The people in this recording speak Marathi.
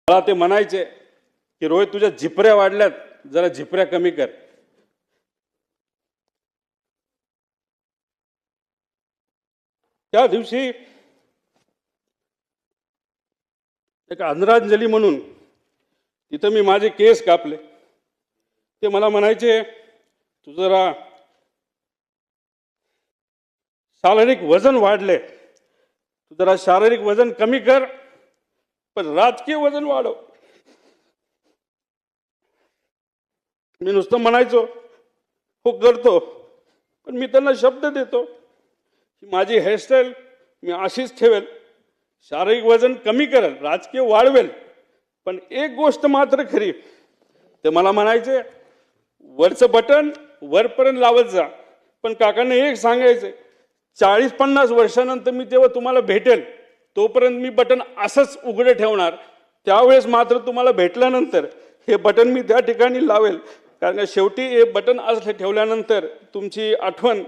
मला ते म्हणायचे की रोहित तुझ्या झिपऱ्या वाढल्यात, जरा झिपऱ्या कमी कर. त्या दिवशी एक आदरांजली म्हणून तिथं मी माझे केस कापले. ते मला म्हणायचे तू जरा शारीरिक वजन वाढले, तू जरा शारीरिक वजन कमी कर पण राजकीय वजन वाढव. मी नुसतं म्हणायचो हो करतो, पण मी त्यांना शब्द देतो की माझी हेअरस्टाईल मी अशीच ठेवेल, शारीरिक वजन कमी करेल, राजकीय वाढवेल. पण एक गोष्ट मात्र खरी, ते मला म्हणायचे वरचं बटन वरपर्यंत लावत जा, पण काकांना एक सांगायचे 40-50 वर्षानंतर मी तेव्हा तुम्हाला भेटेल, तोपर्यंत मी बटन असंच उघडे ठेवणार. त्यावेळेस मात्र तुम्हाला भेटल्यानंतर हे बटन मी त्या ठिकाणी लावेल, कारण शेवटी हे बटन असं ठेवल्यानंतर तुमची आठवण